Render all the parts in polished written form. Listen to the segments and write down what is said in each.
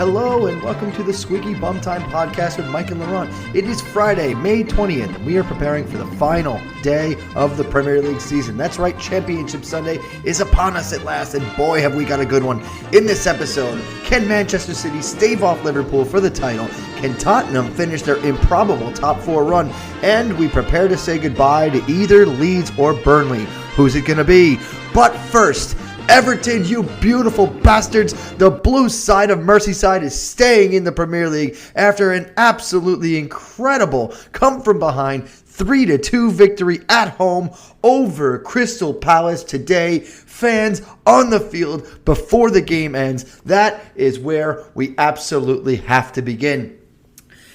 Hello and welcome to the Squeaky Bum Time Podcast with Mike and Laurent. It is Friday, May 20th, and we are preparing for the final day of the Premier League season. That's right, Championship Sunday is upon us at last, and boy have we got a good one. In this episode, can Manchester City stave off Liverpool for the title? Can Tottenham finish their improbable top four run? And we prepare to say goodbye to either Leeds or Burnley. Who's it going to be? But first, Everton, you beautiful bastards. The blue side of Merseyside is staying in the Premier League after an absolutely incredible come-from-behind 3-2 victory at home over Crystal Palace today. Fans on the field before the game ends. That is where we absolutely have to begin.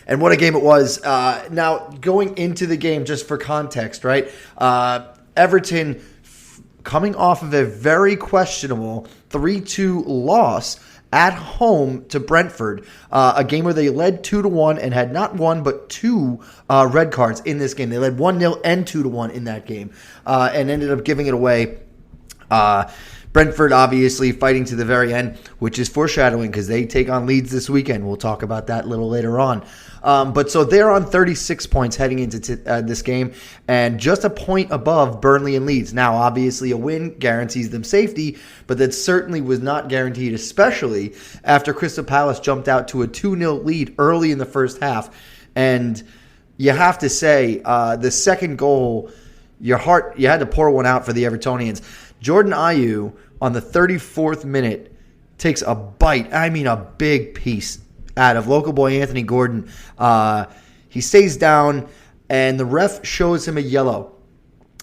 And what a game it was. Now, going into the game, just for context, right? Everton coming off of a very questionable 3-2 loss at home to Brentford, a game where they led 2-1 and had not one but two red cards in this game. They led 1-0 and 2-1 in that game and ended up giving it away. Brentford obviously fighting to the very end, which is foreshadowing because they take on Leeds this weekend. We'll talk about that a little later on. But so they're on 36 points heading into this game and just a point above Burnley and Leeds. Now, obviously, a win guarantees them safety, but that certainly was not guaranteed, especially after Crystal Palace jumped out to a 2-0 lead early in the first half. And you have to say, the second goal, you had to pour one out for the Evertonians. Jordan Ayew on the 34th minute takes a bite, I mean a big piece, out of local boy Anthony Gordon. He stays down, and the ref shows him a yellow.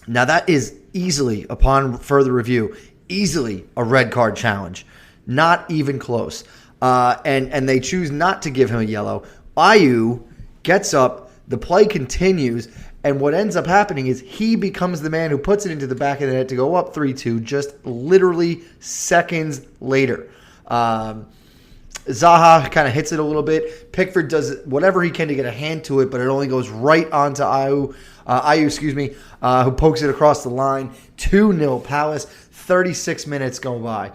Now that is easily, upon further review, easily a red card challenge. Not even close. And they choose not to give him a yellow. Ayew gets up, the play continues, and what ends up happening is he becomes the man who puts it into the back of the net to go up 3-2 just literally seconds later. Zaha kind of hits it a little bit. Pickford does whatever he can to get a hand to it, but it only goes right onto Ayew, who pokes it across the line. 2-0 Palace. 36 minutes go by.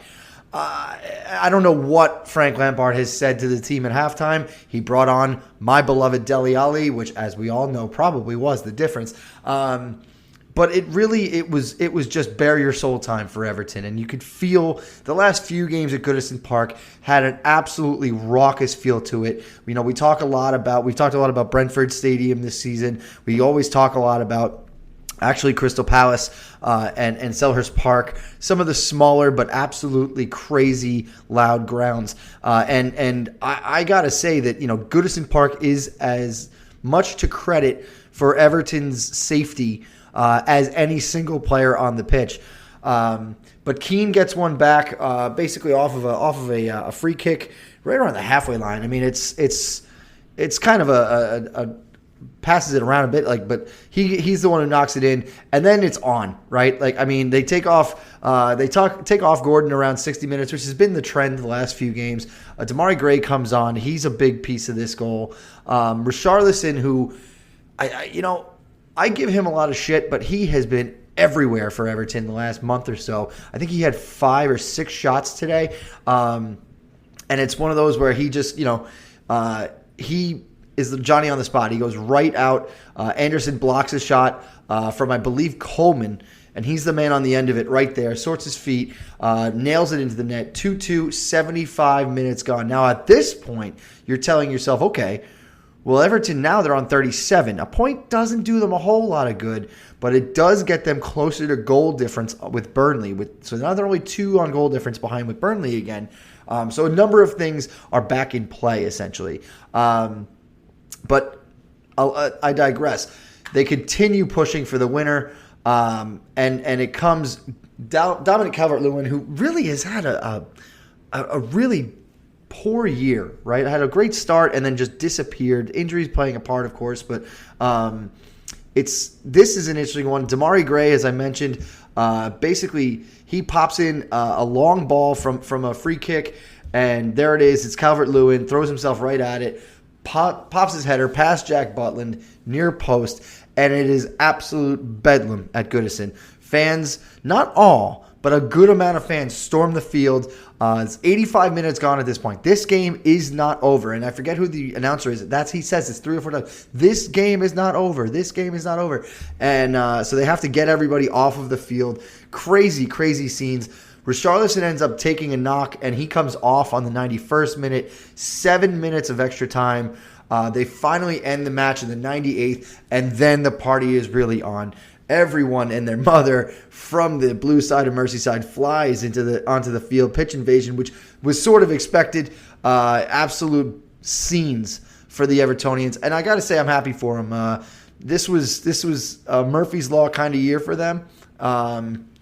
I don't know what Frank Lampard has said to the team at halftime. He brought on my beloved Dele Alli, which, as we all know, probably was the difference. But it was just bare your soul time for Everton, and you could feel the last few games at Goodison Park had an absolutely raucous feel to it. You know, we've talked a lot about Brentford Stadium this season. We always talk a lot about actually Crystal Palace and Selhurst Park, some of the smaller but absolutely crazy loud grounds. And I gotta say that, you know, Goodison Park is as much to credit for Everton's safety as any single player on the pitch. But Keane gets one back basically off of a free kick right around the halfway line. I mean, it's kind of a passes it around a bit, but he's the one who knocks it in, and then it's on, right? Like, I mean, they take off Gordon around 60 minutes, which has been the trend the last few games. Demarai Gray comes on. He's a big piece of this goal. Richarlison, who I give him a lot of shit, but he has been everywhere for Everton the last month or so. I think he had 5 or 6 shots today. And it's one of those where he just, he is the Johnny on the spot. He goes right out. Anderson blocks a shot from, I believe, Coleman, and he's the man on the end of it right there. Sorts his feet, nails it into the net. 2-2, 75 minutes gone. Now, at this point, you're telling yourself, okay, well, Everton now they're on 37. A point doesn't do them a whole lot of good, but it does get them closer to goal difference with Burnley. So now they're only 2 on goal difference behind with Burnley again. So a number of things are back in play, essentially. But I digress. They continue pushing for the winner, and it comes Dominic Calvert-Lewin, who really has had a really poor year, right? Had a great start and then just disappeared. Injuries playing a part, of course, but this is an interesting one. Demarai Gray, as I mentioned, basically he pops in a long ball from a free kick, and there it is. It's Calvert-Lewin, throws himself right at it, pops his header past Jack Butland, near post, and it is absolute bedlam at Goodison. Fans, not all, but a good amount of fans stormed the field. It's 85 minutes gone at this point. This game is not over. And I forget who the announcer is. He says this 3 or 4 times. This game is not over. This game is not over. And so they have to get everybody off of the field. Crazy, crazy scenes. Richarlison ends up taking a knock, and he comes off on the 91st minute. 7 minutes of extra time. They finally end the match in the 98th, and then the party is really on. Everyone and their mother from the blue side of Merseyside flies onto the field. Pitch invasion, which was sort of expected. Absolute scenes for the Evertonians, and I got to say I'm happy for them. This was a Murphy's Law kind of year for them.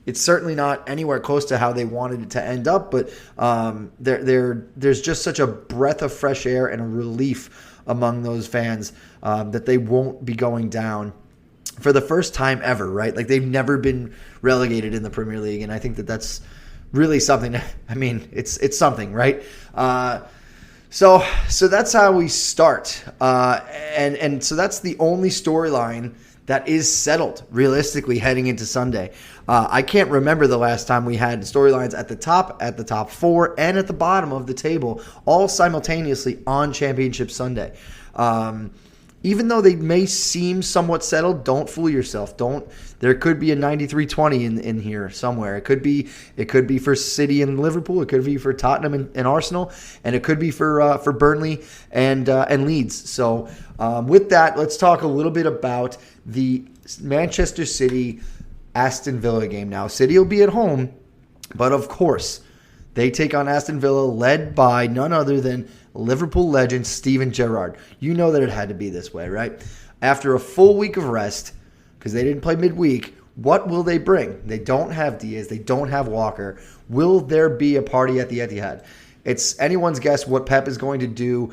It's certainly not anywhere close to how they wanted it to end up, but there's just such a breath of fresh air and a relief among those fans that they won't be going down for the first time ever, right? Like, they've never been relegated in the Premier League, and I think that's really something. I mean, it's something, right? So that's how we start, and so that's the only storyline that is settled realistically heading into Sunday. I can't remember the last time we had storylines at the top 4, and at the bottom of the table, all simultaneously on Championship Sunday. Even though they may seem somewhat settled, don't fool yourself. There could be a 93-20 in here somewhere. It could be for City and Liverpool. It could be for Tottenham and Arsenal, and it could be for Burnley and Leeds. So with that, let's talk a little bit about the Manchester City Aston Villa game. Now, City will be at home, but of course, they take on Aston Villa, led by none other than Liverpool legend Steven Gerrard. You know that it had to be this way, right? After a full week of rest, because they didn't play midweek, what will they bring? They don't have Diaz. They don't have Walker. Will there be a party at the Etihad? It's anyone's guess what Pep is going to do.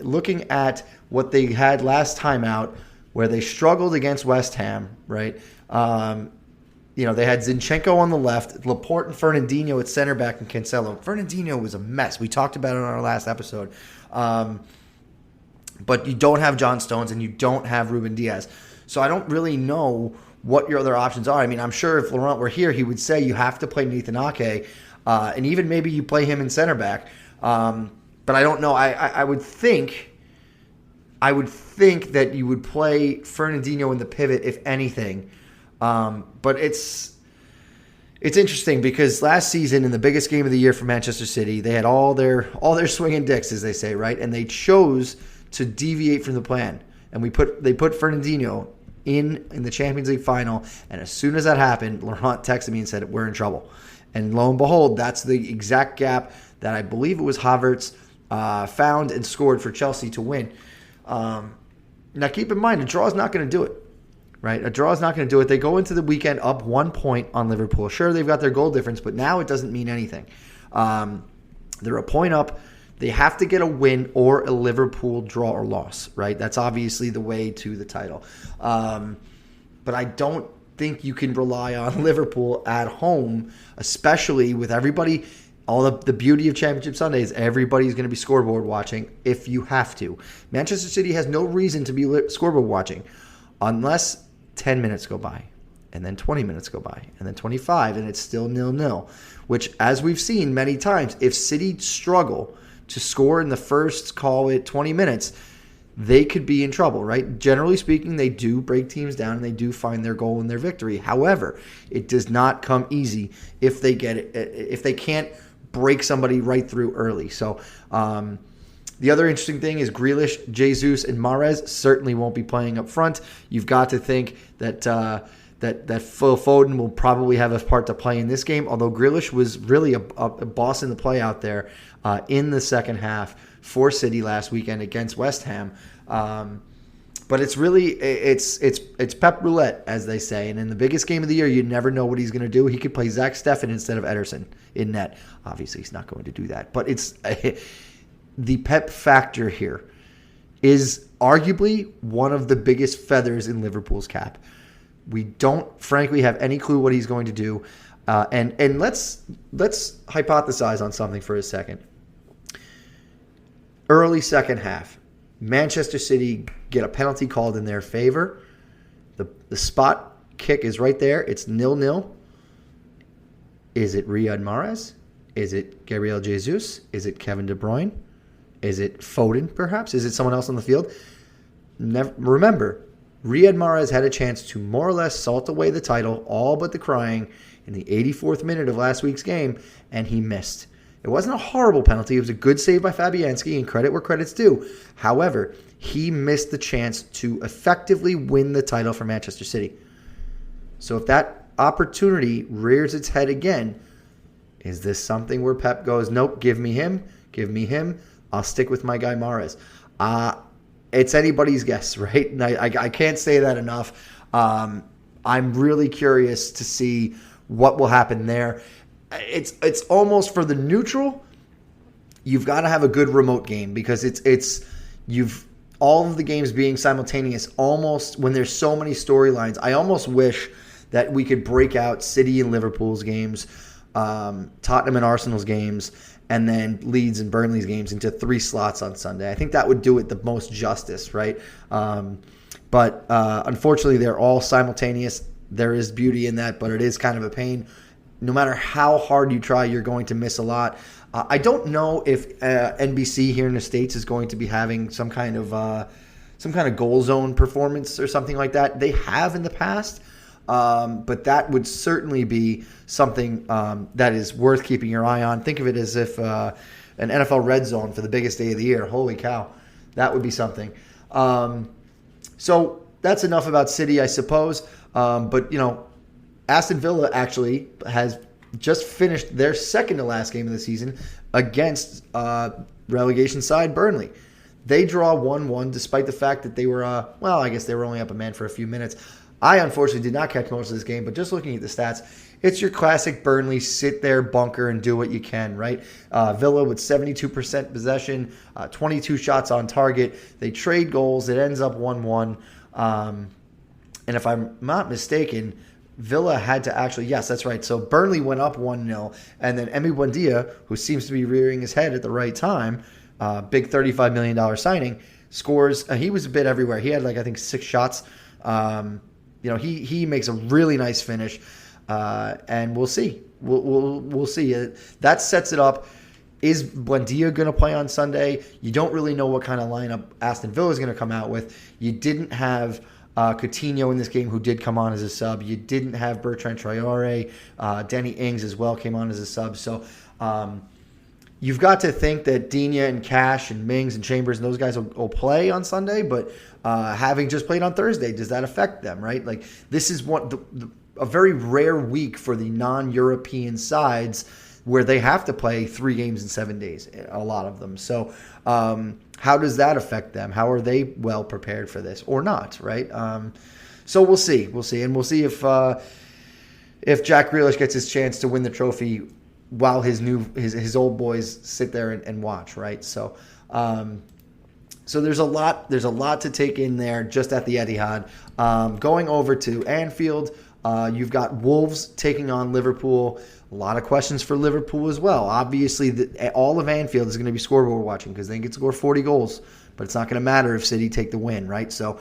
Looking at what they had last time out, where they struggled against West Ham, right? They had Zinchenko on the left, Laporte and Fernandinho at center back, and Cancelo. Fernandinho was a mess. We talked about it on our last episode. But you don't have John Stones and you don't have Ruben Diaz. So I don't really know what your other options are. I mean, I'm sure if Laurent were here, he would say you have to play Nathan Ake, and even maybe you play him in center back. But I don't know. I would think that you would play Fernandinho in the pivot, if anything. But it's interesting because last season in the biggest game of the year for Manchester City, they had all their swinging dicks, as they say, right? And they chose to deviate from the plan. And they put Fernandinho in the Champions League final. And as soon as that happened, Laurent texted me and said, we're in trouble. And lo and behold, that's the exact gap that I believe it was Havertz found and scored for Chelsea to win. Now keep in mind, a draw is not going to do it. Right, a draw is not going to do it. They go into the weekend up 1 point on Liverpool. Sure, they've got their goal difference, but now it doesn't mean anything. They're a point up. They have to get a win or a Liverpool draw or loss, right? That's obviously the way to the title. But I don't think you can rely on Liverpool at home, especially with everybody. All the beauty of Championship Sunday is everybody's going to be scoreboard watching if you have to. Manchester City has no reason to be scoreboard watching unless 10 minutes go by, and then 20 minutes go by, and then 25, and it's still 0-0, which, as we've seen many times, if City struggle to score in the first, call it 20 minutes, they could be in trouble, right? Generally speaking, they do break teams down, and they do find their goal and their victory. However, it does not come easy if they can't break somebody right through early. So, the other interesting thing is Grealish, Jesus, and Mahrez certainly won't be playing up front. You've got to think that Phil Foden will probably have a part to play in this game, although Grealish was really a boss in the play out there in the second half for City last weekend against West Ham. But it's really it's Pep roulette, as they say. And in the biggest game of the year, you never know what he's going to do. He could play Zach Steffen instead of Ederson in net. Obviously, he's not going to do that. But it's the Pep factor here is arguably one of the biggest feathers in Liverpool's cap. We don't, frankly, have any clue what he's going to do. And let's hypothesize on something for a second. Early second half, Manchester City get a penalty called in their favor. The spot kick is right there. It's 0-0. Is it Riyad Mahrez? Is it Gabriel Jesus? Is it Kevin De Bruyne? Is it Foden, perhaps? Is it someone else on the field? Remember, Riyad Mahrez had a chance to more or less salt away the title, all but the crying, in the 84th minute of last week's game, and he missed. It wasn't a horrible penalty. It was a good save by Fabianski, and credit where credit's due. However, he missed the chance to effectively win the title for Manchester City. So if that opportunity rears its head again, is this something where Pep goes, nope, give me him, I'll stick with my guy Mahrez? It's anybody's guess, right? And I can't say that enough. I'm really curious to see what will happen there. It's almost for the neutral. You've got to have a good remote game because you've all of the games being simultaneous. Almost when there's so many storylines, I almost wish that we could break out City and Liverpool's games, Tottenham and Arsenal's games, and then Leeds and Burnley's games into 3 slots on Sunday. I think that would do it the most justice, right? But unfortunately, they're all simultaneous. There is beauty in that, but it is kind of a pain. No matter how hard you try, you're going to miss a lot. I don't know if NBC here in the States is going to be having some kind of goal zone performance or something like that. They have in the past, but that would certainly be something that is worth keeping your eye on. Think of it as if an NFL red zone for the biggest day of the year. Holy cow, that would be something. So that's enough about City, I suppose. But, Aston Villa actually has just finished their second to last game of the season against relegation side Burnley. They draw 1-1 despite the fact that they were, I guess they were only up a man for a few minutes. I unfortunately did not catch most of this game, but just looking at the stats, it's your classic Burnley sit there, bunker, and do what you can, right? Villa with 72% possession, 22 shots on target. They trade goals. It ends up 1-1. And if I'm not mistaken, Villa had to actually, yes, that's right. So Burnley went up 1-0, and then Emi Buendia, who seems to be rearing his head at the right time, big $35 million signing, scores. He was a bit everywhere. He had, I think 6 shots. He makes a really nice finish, and we'll see. We'll see. That sets it up. Is Buendia going to play on Sunday? You don't really know what kind of lineup Aston Villa is going to come out with. You didn't have Coutinho in this game, who did come on as a sub. You didn't have Bertrand Traore. Danny Ings as well came on as a sub. So you've got to think that Digne and Cash and Mings and Chambers and those guys will play on Sunday. But having just played on Thursday, does that affect them, right? This is a very rare week for the non-European sides where they have to play 3 games in 7 days, a lot of them. So how does that affect them? How are they well prepared for this or not, right? So we'll see. And we'll see if Jack Grealish gets his chance to win the trophy while his old boys sit there and watch, right? So there's a lot to take in there just at the Etihad. Going over to Anfield, you've got Wolves taking on Liverpool. A lot of questions for Liverpool as well. Obviously, all of Anfield is going to be scoreboard watching because they get to score 40 goals, but it's not going to matter if City take the win, right? So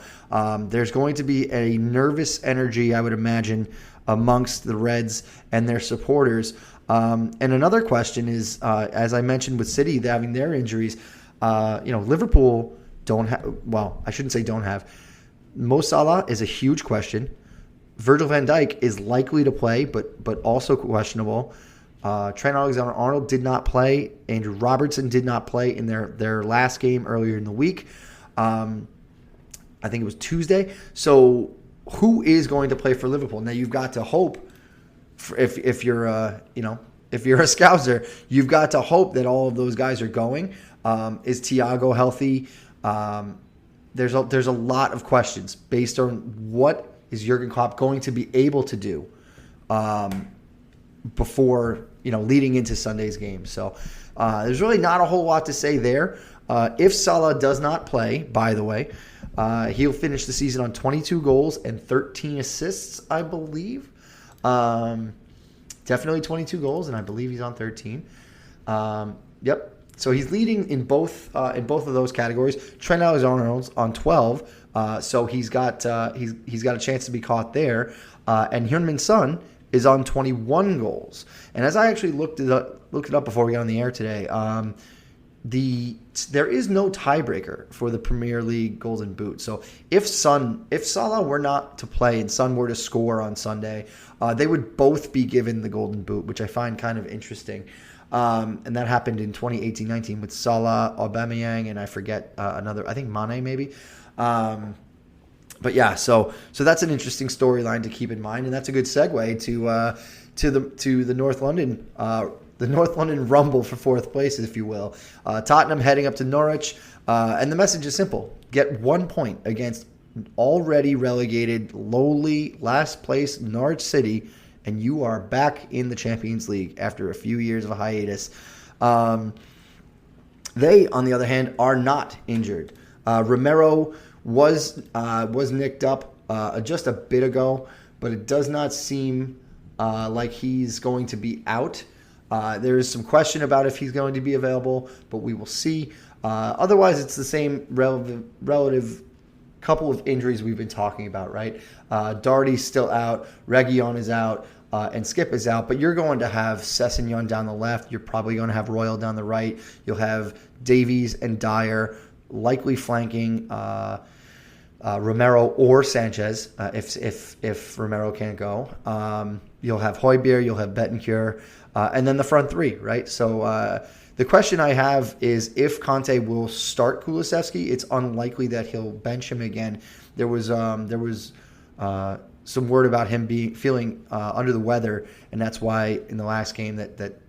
there's going to be a nervous energy, I would imagine, amongst the Reds and their supporters. And another question is, as I mentioned with City having their injuries, Liverpool don't have, well, I shouldn't say don't have. Mo Salah is a huge question. Virgil van Dijk is likely to play, but also questionable. Trent Alexander-Arnold did not play. Andrew Robertson did not play in their last game earlier in the week. I think it was Tuesday. So who is going to play for Liverpool? Now you've got to hope, if you're a Scouser, you've got to hope that all of those guys are going. Is Thiago healthy? There's a lot of questions based on what is Jurgen Klopp going to be able to do before leading into Sunday's game. So there's really not a whole lot to say there. If Salah does not play, by the way, he'll finish the season on 22 goals and 13 assists, I believe. Definitely 22 goals, and I believe he's on 13. Yep. So he's leading in both of those categories. Trent Alexander-Arnold's on 12, so he's got a chance to be caught there. And Heung-min Son is on 21 goals. And as I actually looked it up before we got on the air today, there is no tiebreaker for the Premier League Golden Boot. So if Salah were not to play and Son were to score on Sunday, they would both be given the Golden Boot, which I find kind of interesting. And that happened in 2018-19 with Salah, Aubameyang, and I forget another. I think Mane maybe. But yeah, so that's an interesting storyline to keep in mind, and that's a good segue to the North London. The North London Rumble for fourth place, if you will. Tottenham heading up to Norwich. And the message is simple. Get 1 point against already relegated, lowly, last place Norwich City, and you are back in the Champions League after a few years of a hiatus. They, on the other hand, are not injured. Romero was nicked up just a bit ago, but it does not seem like he's going to be out. There is some question about if he's going to be available, but we will see. Otherwise, it's the same relative couple of injuries we've been talking about, right? Doherty's still out, Reguilon is out, and Skip is out, but you're going to have Sessegnon down the left. You're probably going to have Royal down the right. You'll have Davies and Dyer likely flanking Romero or Sanchez if Romero can't go. You'll have Højbjerg, you'll have Bentancur, and then the front three, right? So the question I have is if Conte will start Kulusevski. It's unlikely that he'll bench him again. There was some word about him feeling under the weather, and that's why in the last game that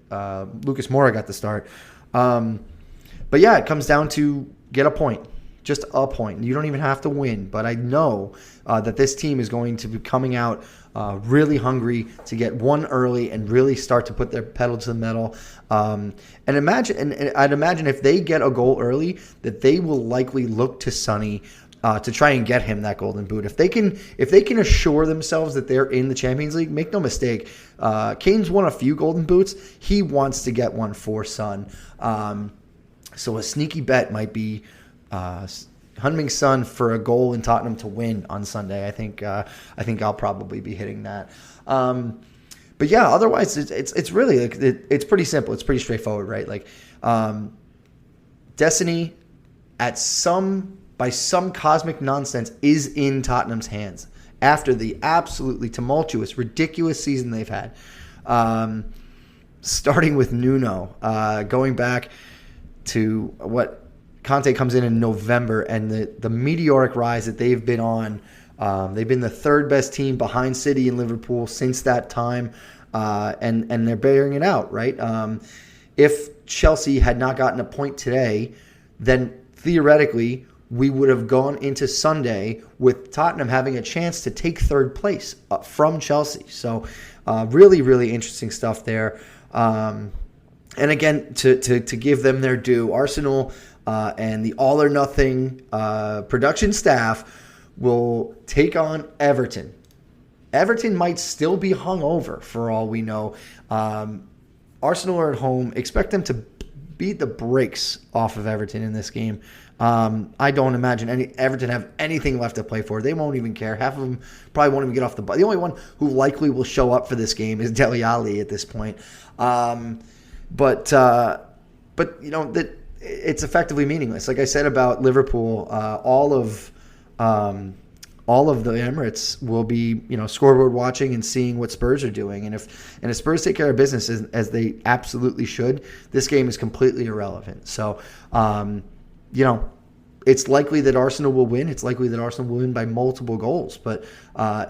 Lucas Moura got the start. But yeah, it comes down to get a point. Just a point. You don't even have to win, but I know that this team is going to be coming out really hungry to get one early and really start to put their pedal to the metal. And I'd imagine if they get a goal early, that they will likely look to Sonny to try and get him that Golden Boot. If they can assure themselves that they're in the Champions League, make no mistake, Kane's won a few Golden Boots. He wants to get one for Son. So a sneaky bet might be Heung-min Son for a goal in Tottenham to win on Sunday. I think I'll probably be hitting that. But yeah, otherwise it's really it's pretty simple. It's pretty straightforward, right? Like destiny by some cosmic nonsense is in Tottenham's hands after the absolutely tumultuous, ridiculous season they've had. Starting with Nuno, going back to what Conte comes in November, and the meteoric rise that they've been on. They've been the third best team behind City and Liverpool since that time, and they're bearing it out, right? If Chelsea had not gotten a point today, then theoretically we would have gone into Sunday with Tottenham having a chance to take third place from Chelsea. So really, really interesting stuff there. And again, to give them their due, Arsenal and the all or nothing production staff will take on Everton. Everton might still be hungover for all we know. Arsenal are at home. Expect them to beat the brakes off of Everton in this game. I don't imagine Everton have anything left to play for. They won't even care. Half of them probably won't even get off the bus. The only one who likely will show up for this game is Dele Alli at this point. But you know that it's effectively meaningless. Like I said about Liverpool, all of the Emirates will be, scoreboard watching and seeing what Spurs are doing. And if Spurs take care of business as they absolutely should, this game is completely irrelevant. So, it's likely that Arsenal will win. It's likely that Arsenal will win by multiple goals, but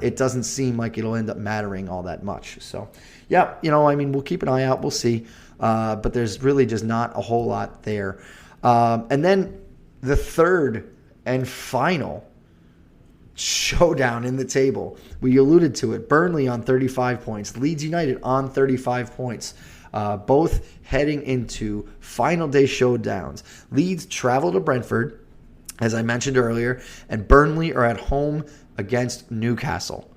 it doesn't seem like it'll end up mattering all that much. So, yeah, we'll keep an eye out. We'll see. But there's really just not a whole lot there. And then the third and final showdown in the table. We alluded to it. Burnley on 35 points. Leeds United on 35 points. Both heading into final day showdowns. Leeds travel to Brentford, as I mentioned earlier, and Burnley are at home against Newcastle.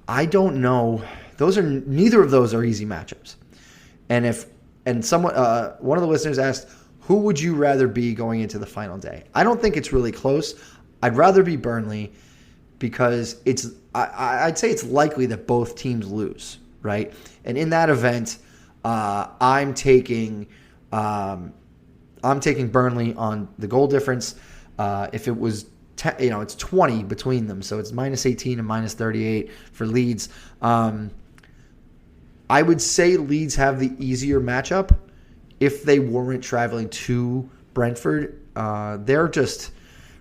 I don't know. Neither of those are easy matchups. And one of the listeners asked, who would you rather be going into the final day? I don't think it's really close. I'd rather be Burnley because I'd say it's likely that both teams lose, right? And in that event, I'm taking Burnley on the goal difference. If it was, it's 20 between them, so it's minus 18 and minus 38 for Leeds. I would say Leeds have the easier matchup if they weren't traveling to Brentford.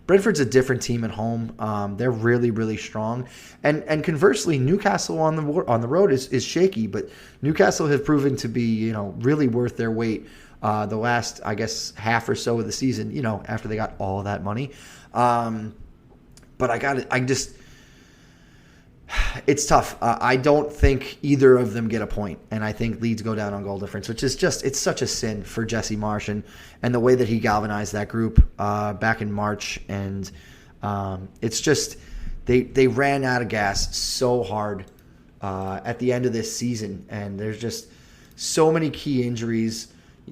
Brentford's a different team at home. They're really, really strong. And conversely, Newcastle on the road is shaky, but Newcastle has proven to be, really worth their weight the last, I guess, half or so of the season, after they got all of that money. But it's tough. I don't think either of them get a point, and I think Leeds go down on goal difference, which is it's such a sin for Jesse Marsch and the way that he galvanized that group back in March. And it's just they ran out of gas so hard at the end of this season, and there's just so many key injuries.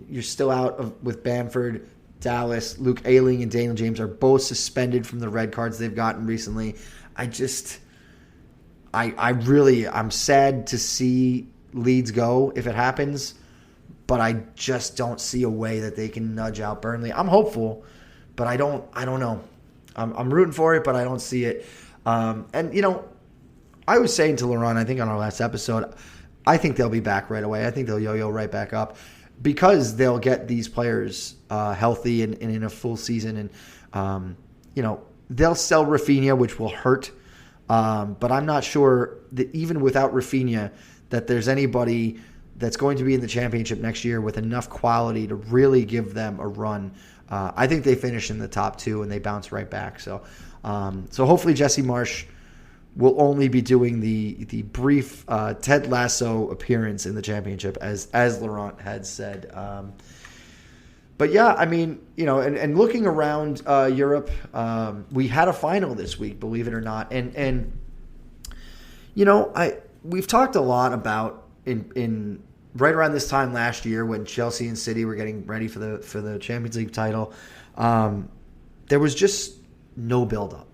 You're still out with Bamford, Dallas, Luke Ayling, and Daniel James are both suspended from the red cards they've gotten recently. I'm sad to see Leeds go if it happens, but I just don't see a way that they can nudge out Burnley. I'm hopeful, but I don't know. I'm rooting for it, but I don't see it. I was saying to Laurent, I think on our last episode, I think they'll be back right away. I think they'll yo-yo right back up because they'll get these players healthy and in a full season. And, they'll sell Rafinha, which will hurt. But I'm not sure that even without Rafinha, that there's anybody that's going to be in the championship next year with enough quality to really give them a run. I think they finish in the top two and they bounce right back. So hopefully Jesse Marsch will only be doing the brief Ted Lasso appearance in the championship, as Laurent had said. But yeah, and looking around Europe, we had a final this week, believe it or not, and we've talked a lot about in right around this time last year when Chelsea and City were getting ready for the Champions League title. There was just no build up,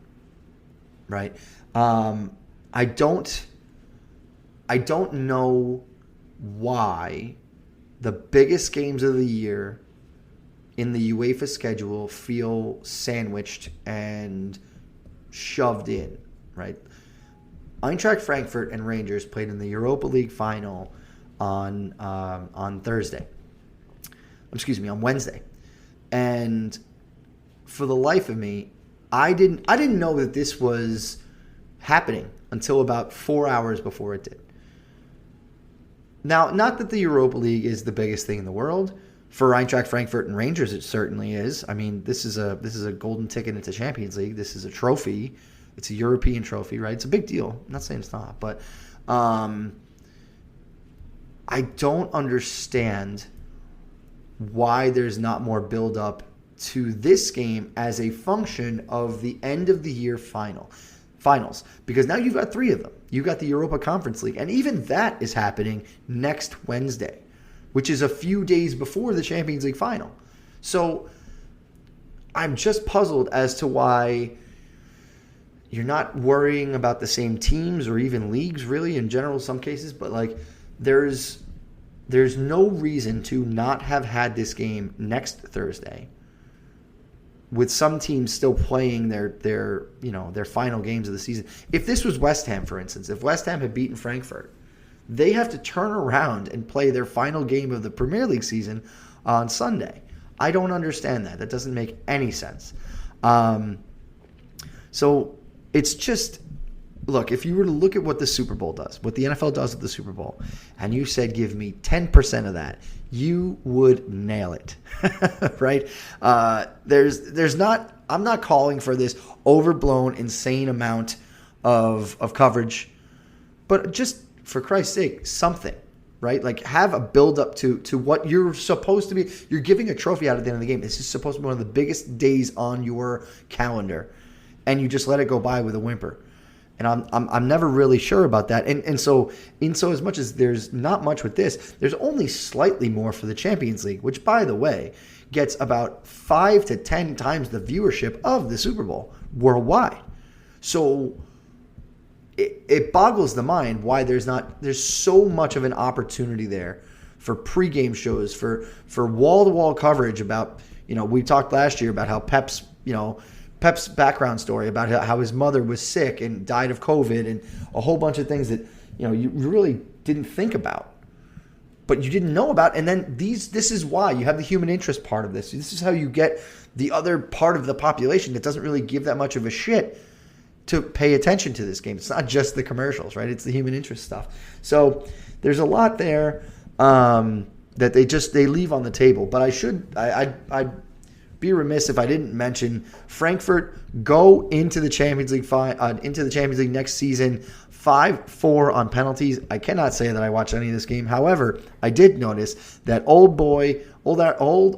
right? I don't know why the biggest games of the year in the UEFA schedule feel sandwiched and shoved in, right? Eintracht Frankfurt and Rangers played in the Europa League final on Wednesday. And for the life of me, I didn't know that this was happening until about 4 hours before it did. Now, not that the Europa League is the biggest thing in the world. For Eintracht Frankfurt and Rangers, it certainly is. I mean, this is a golden ticket into Champions League. This is a trophy. It's a European trophy, right? It's a big deal. I'm not saying it's not, but I don't understand why there's not more build-up to this game as a function of the end of the year finals. Because now you've got three of them. You've got the Europa Conference League, and even that is happening next Wednesday, which is a few days before the Champions League final. So I'm just puzzled as to why you're not worrying about the same teams or even leagues, really, in general, in some cases. But there's no reason to not have had this game next Thursday, with some teams still playing their final games of the season. If this was West Ham, for instance, if West Ham had beaten Frankfurt, they have to turn around and play their final game of the Premier League season on Sunday. I don't understand that. That doesn't make any sense. So it's just, look, if you were to look at what the Super Bowl does, what the NFL does with the Super Bowl, and you said give me 10% of that, you would nail it, right? I'm not calling for this overblown, insane amount of coverage, but just for Christ's sake, something, right? Like, have a build-up to what you're supposed to be. You're giving a trophy out at the end of the game. This is supposed to be one of the biggest days on your calendar, and you just let it go by with a whimper. And I'm never really sure about that. And so as much as there's not much with this, there's only slightly more for the Champions League, which, by the way, gets about 5 to 10 times the viewership of the Super Bowl worldwide. So it boggles the mind why there's so much of an opportunity there for pregame shows, for wall-to-wall coverage about, we talked last year about how Pep's background story about how his mother was sick and died of COVID and a whole bunch of things that, you really didn't think about, but you didn't know about. And then this is why you have the human interest part of this. This is how you get the other part of the population that doesn't really give that much of a shit to pay attention to this game. It's not just the commercials, right? It's the human interest stuff. So there's a lot there that they leave on the table. But I'd be remiss if I didn't mention Frankfurt go into the Champions League next season 5-4 on penalties. I cannot say that I watched any of this game. However, I did notice that old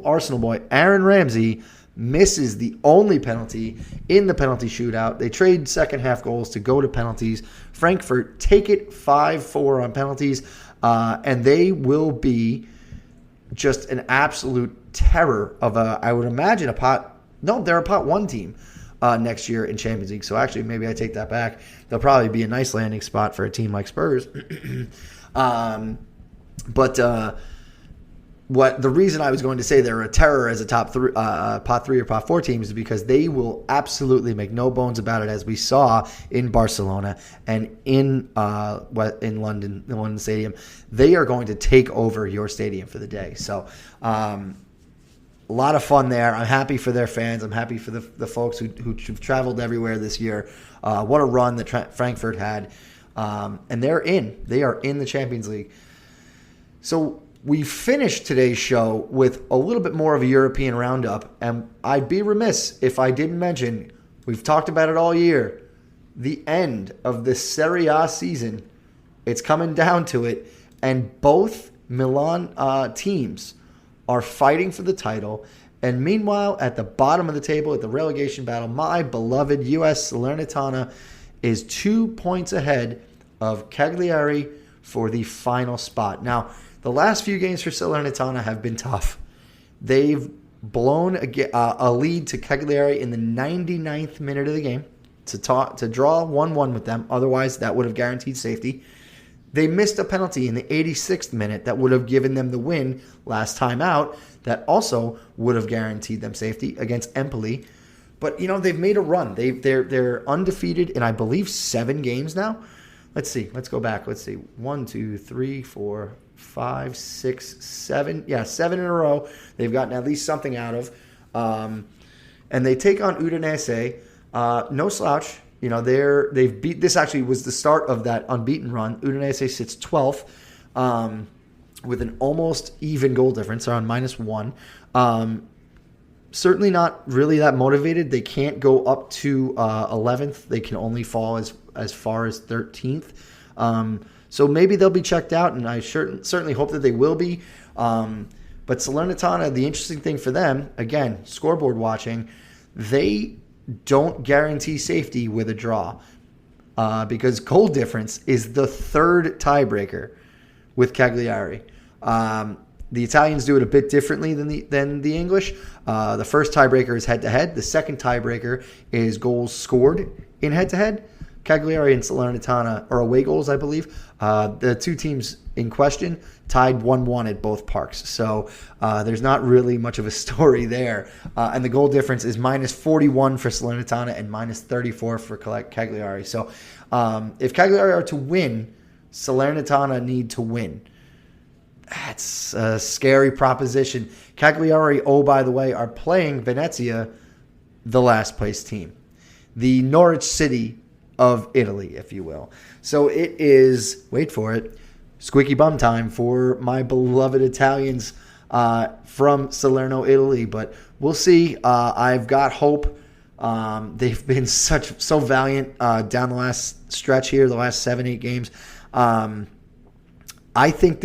Arsenal boy Aaron Ramsey misses the only penalty in the penalty shootout. They trade second half goals to go to penalties. Frankfurt take it 5-4 on penalties, and they will be just an absolute terror of I would imagine they're a pot one team next year in Champions League. So actually, maybe I take that back. They'll probably be a nice landing spot for a team like Spurs. The reason I was going to say they're a terror as a top three, pot 3 or pot 4 team is because they will absolutely make no bones about it, as we saw in Barcelona and in London, the London Stadium. They are going to take over your stadium for the day. So a lot of fun there. I'm happy for their fans. I'm happy for the folks who've traveled everywhere this year. What a run that Frankfurt had. And they are in the Champions League. So we finished today's show with a little bit more of a European roundup, and I'd be remiss if I didn't mention, we've talked about it all year, the end of the Serie A season. It's coming down to it, and both Milan teams are fighting for the title. And meanwhile, at the bottom of the table, at the relegation battle, my beloved US Salernitana is 2 points ahead of Cagliari for the final spot. Now, the last few games for Salernitana have been tough. They've blown a lead to Cagliari in the 99th minute of the game to draw 1-1 with them. Otherwise, that would have guaranteed safety. They missed a penalty in the 86th minute that would have given them the win last time out. That also would have guaranteed them safety against Empoli. But, they've made a run. They're undefeated in, I believe, 7 games now. Let's see. Let's go back. Let's see. 1, 2, 3, 4, 5, 6, 7. Yeah, 7 in a row. They've gotten at least something out of. And they take on Udinese. No slouch. They've beat. This actually was the start of that unbeaten run. Udinese sits 12th with an almost even goal difference. They're on -1. Certainly not really that motivated. They can't go up to 11th. They can only fall as far as 13th. So maybe they'll be checked out, and I certainly hope that they will be. But Salernitana, the interesting thing for them, again, scoreboard watching, they don't guarantee safety with a draw because goal difference is the third tiebreaker with Cagliari. The Italians do it a bit differently than the English. The first tiebreaker is head-to-head. The second tiebreaker is goals scored in head-to-head. Cagliari and Salernitana are away goals, I believe. The two teams in question tied 1-1 at both parks. So there's not really much of a story there. And the goal difference is -41 for Salernitana and -34 for Cagliari. So if Cagliari are to win, Salernitana need to win. That's a scary proposition. Cagliari, oh, by the way, are playing Venezia, the last place team. The Norwich City of Italy, if you will. So it is, wait for it, squeaky bum time for my beloved Italians from Salerno, Italy. But we'll see. I've got hope. They've been so valiant down the last stretch here, the last 7-8 games. I think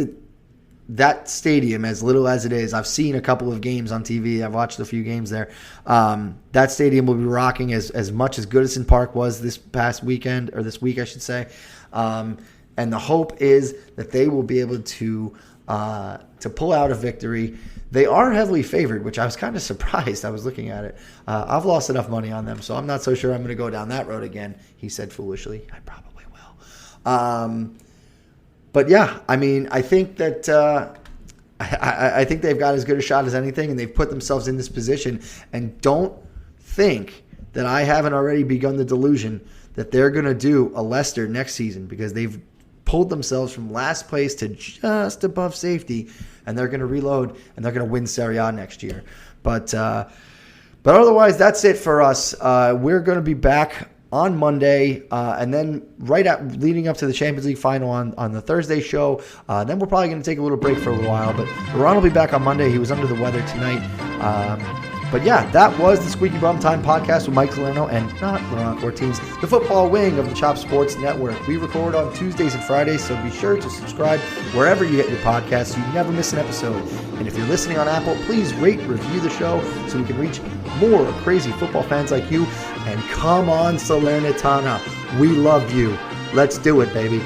that stadium, as little as it is, I've seen a couple of games on TV. I've watched a few games there. That stadium will be rocking as much as Goodison Park was this past weekend, or this week, I should say. And the hope is that they will be able to pull out a victory. They are heavily favored, which I was kind of surprised. I was looking at it. I've lost enough money on them, so I'm not so sure I'm going to go down that road again. He said foolishly, I probably will. But yeah, I mean, I think that I think they've got as good a shot as anything, and they've put themselves in this position. And don't think that I haven't already begun the delusion that they're going to do a Leicester next season, because they've pulled themselves from last place to just above safety, and they're going to reload and they're going to win Serie A next year. But otherwise, that's it for us. We're going to be back on Monday, and then leading up to the Champions League final on the Thursday show. Then we're probably going to take a little break for a little while, but Ron will be back on Monday. He was under the weather tonight. But yeah, that was the Squeaky Bum Time Podcast with Mike Salerno and not Laurent Cortines, the football wing of the Chop Sports Network. We record on Tuesdays and Fridays, so be sure to subscribe wherever you get your podcasts so you never miss an episode. And if you're listening on Apple, please rate and review the show so we can reach more crazy football fans like you. And come on, Salernitana. We love you. Let's do it, baby.